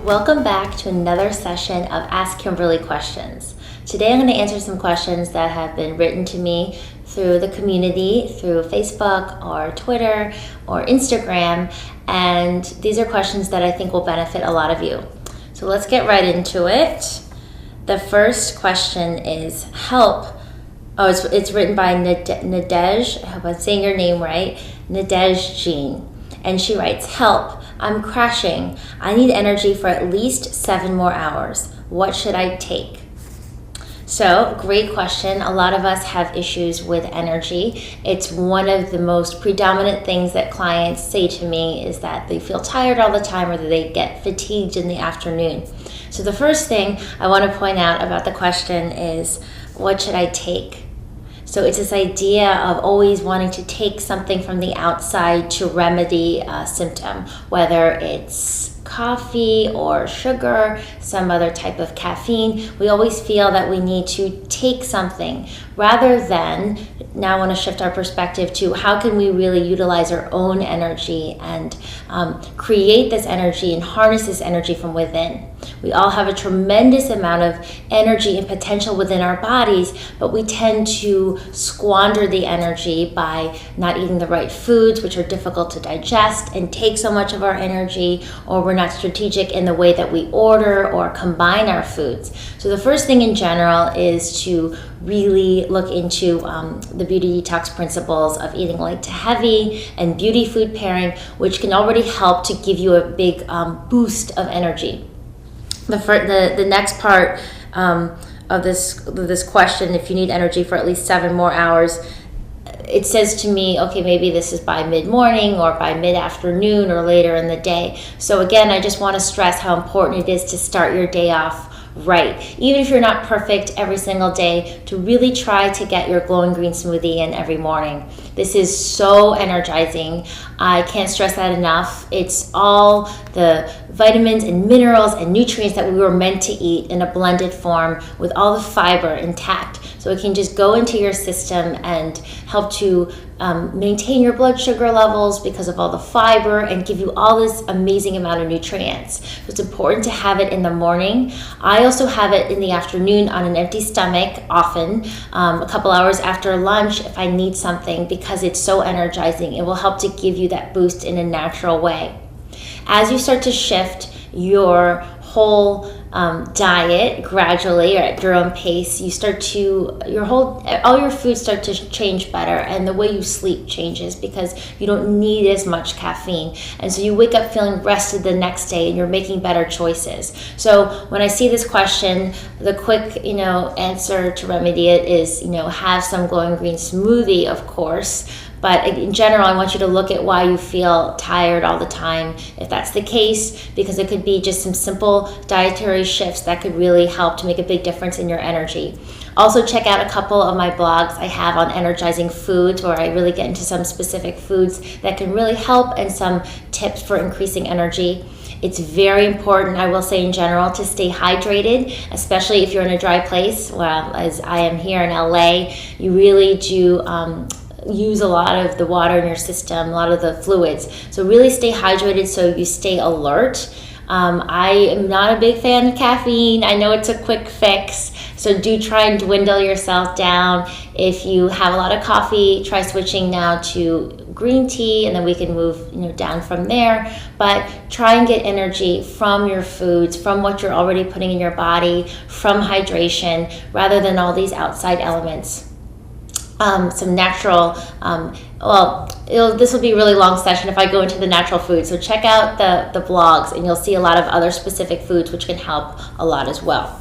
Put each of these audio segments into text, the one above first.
Welcome back to another session of Ask Kimberly questions. Today I'm going to answer some questions that have been written to me through the community, through Facebook or Twitter or Instagram, and these are questions that I think will benefit a lot of you. So let's get right into it. The first question is help. It's written by Nadej, I hope I'm saying your name right, Nadej Jean. And she writes, help, I'm crashing. I need energy for at least 7 more hours. What should I take? So, great question. A lot of us have issues with energy. It's one of the most predominant things that clients say to me is that they feel tired all the time or that they get fatigued in the afternoon. So the first thing I want to point out about the question is, what should I take? So it's this idea of always wanting to take something from the outside to remedy a symptom, whether it's coffee or sugar, some other type of caffeine. We always feel that we need to take something rather than, now I want to shift our perspective to how can we really utilize our own energy and create this energy and harness this energy from within. We all have a tremendous amount of energy and potential within our bodies, but we tend to squander the energy by not eating the right foods, which are difficult to digest and take so much of our energy, or we're not strategic in the way that we order or combine our foods. So the first thing in general is to really look into the beauty detox principles of eating light to heavy and beauty food pairing, which can already help to give you a big boost of energy. The next part of this question, if you need energy for at least 7 more hours, it says to me, okay, maybe this is by mid-morning or by mid-afternoon or later in the day. So again, I just want to stress how important it is to start your day off right. Even if you're not perfect every single day, to really try to get your glowing green smoothie in every morning. This is so energizing. I can't stress that enough. It's all the vitamins and minerals and nutrients that we were meant to eat in a blended form with all the fiber intact. So it can just go into your system and help to maintain your blood sugar levels because of all the fiber and give you all this amazing amount of nutrients. So it's important to have it in the morning. I also have it in the afternoon on an empty stomach, often a couple hours after lunch if I need something, because it's so energizing. It will help to give you that boost in a natural way. As you start to shift your whole diet gradually or at your own pace, you start to, all your foods start to change better, and the way you sleep changes because you don't need as much caffeine. And so you wake up feeling rested the next day and you're making better choices. So when I see this question, the quick, answer to remedy it is, have some glowing green smoothie, of course. But in general, I want you to look at why you feel tired all the time, if that's the case, because it could be just some simple dietary shifts that could really help to make a big difference in your energy. Also, check out a couple of my blogs I have on energizing foods, where I really get into some specific foods that can really help and some tips for increasing energy. It's very important, I will say in general, to stay hydrated, especially if you're in a dry place. Well, as I am here in LA, you really do use a lot of the water in your system, a lot of the fluids. So really stay hydrated so you stay alert. I am not a big fan of caffeine. I know it's a quick fix, so do try and dwindle yourself down. If you have a lot of coffee, try switching now to green tea, and then we can move down from there. But try and get energy from your foods, from what you're already putting in your body, from hydration, rather than all these outside elements. Some natural, this will be a really long session if I go into the natural foods. So check out the blogs and you'll see a lot of other specific foods which can help a lot as well.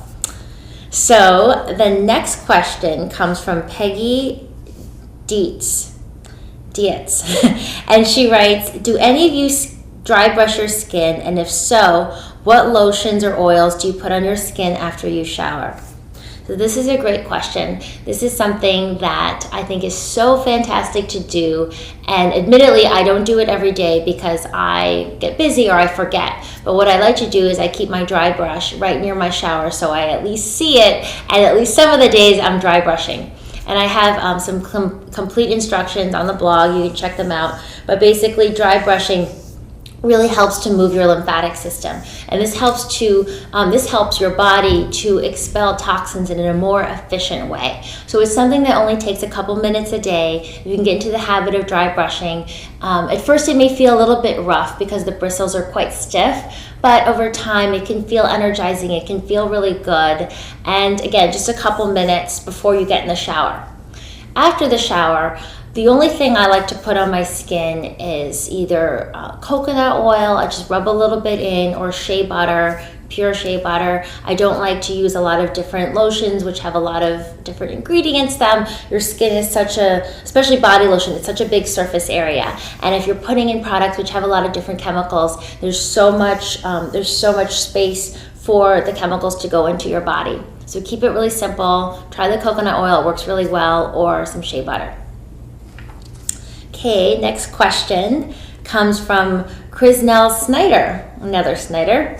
So the next question comes from Peggy Dietz. And she writes, do any of you dry brush your skin? And if so, what lotions or oils do you put on your skin after you shower? So this is a great question. This is something that I think is so fantastic to do. And admittedly, I don't do it every day because I get busy or I forget. But what I like to do is I keep my dry brush right near my shower so I at least see it. And at least some of the days I'm dry brushing. And I have some complete instructions on the blog. You can check them out. But basically, dry brushing really helps to move your lymphatic system, and this helps your body to expel toxins in a more efficient way. So it's something that only takes a couple minutes a day. You can get into the habit of dry brushing. At first it may feel a little bit rough because the bristles are quite stiff, but over time it can feel energizing, it can feel really good. And again, just a couple minutes before you get in the shower. After the shower, the only thing I like to put on my skin is either coconut oil, I just rub a little bit in, or shea butter, pure shea butter. I don't like to use a lot of different lotions which have a lot of different ingredients in them. Your skin is especially body lotion, it's such a big surface area. And if you're putting in products which have a lot of different chemicals, there's so much space for the chemicals to go into your body. So keep it really simple. Try the coconut oil, it works really well, or some shea butter. Okay, next question comes from Snyder, another Snyder,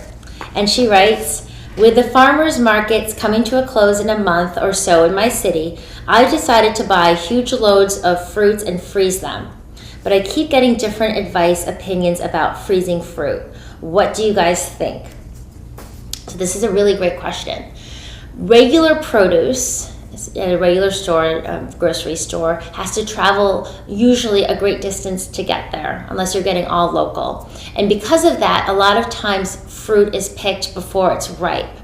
and she writes, with the farmers markets coming to a close in a month or so in my city, I decided to buy huge loads of fruits and freeze them. But I keep getting different opinions about freezing fruit. What do you guys think? So this is a really great question. Regular produce at a regular store, grocery store, has to travel usually a great distance to get there, unless you're getting all local. And because of that, a lot of times fruit is picked before it's ripe.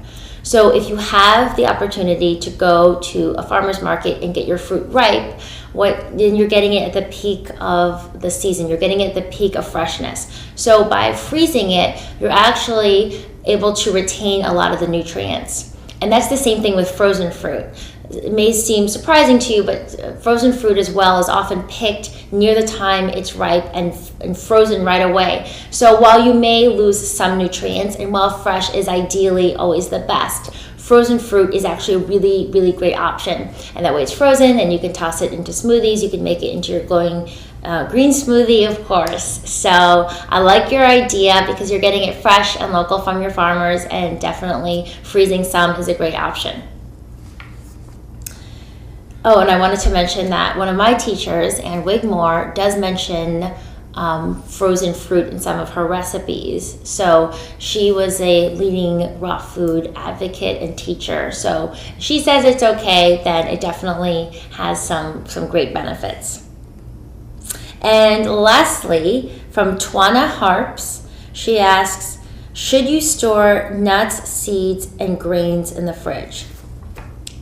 So if you have the opportunity to go to a farmer's market and get your fruit ripe, then you're getting it at the peak of the season. You're getting it at the peak of freshness. So by freezing it, you're actually able to retain a lot of the nutrients. And that's the same thing with frozen fruit. It may seem surprising to you, but frozen fruit as well is often picked near the time it's ripe and frozen right away. So while you may lose some nutrients, and while fresh is ideally always the best, frozen fruit is actually a really, really great option. And that way it's frozen and you can toss it into smoothies. You can make it into your glowing green smoothie, of course. So I like your idea because you're getting it fresh and local from your farmers, and definitely freezing some is a great option. Oh, and I wanted to mention that one of my teachers, Ann Wigmore, does mention frozen fruit in some of her recipes. So she was a leading raw food advocate and teacher. So she says it's okay, then it definitely has some great benefits. And lastly, from Twana Harps, she asks, should you store nuts, seeds, and grains in the fridge?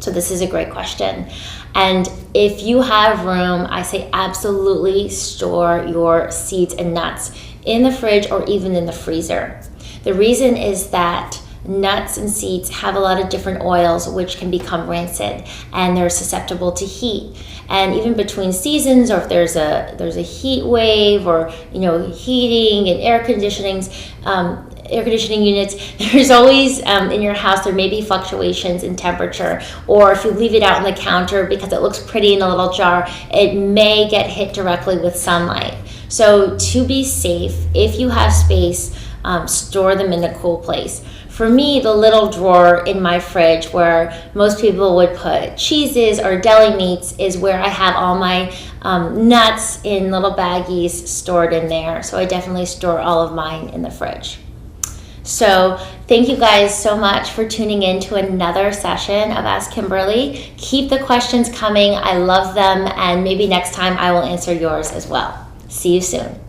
So this is a great question. And if you have room, I say absolutely store your seeds and nuts in the fridge or even in the freezer. The reason is that nuts and seeds have a lot of different oils which can become rancid, and they're susceptible to heat. And even between seasons, or if there's a heat wave, or heating and air conditioning units, there's always in your house there may be fluctuations in temperature, or if you leave it out on the counter because it looks pretty in a little jar, it may get hit directly with sunlight. So to be safe, if you have space, store them in a cool place. For me, the little drawer in my fridge where most people would put cheeses or deli meats is where I have all my nuts in little baggies stored in there. So I definitely store all of mine in the fridge. So thank you guys so much for tuning in to another session of Ask Kimberly. Keep the questions coming. I love them, and maybe next time I will answer yours as well. See you soon.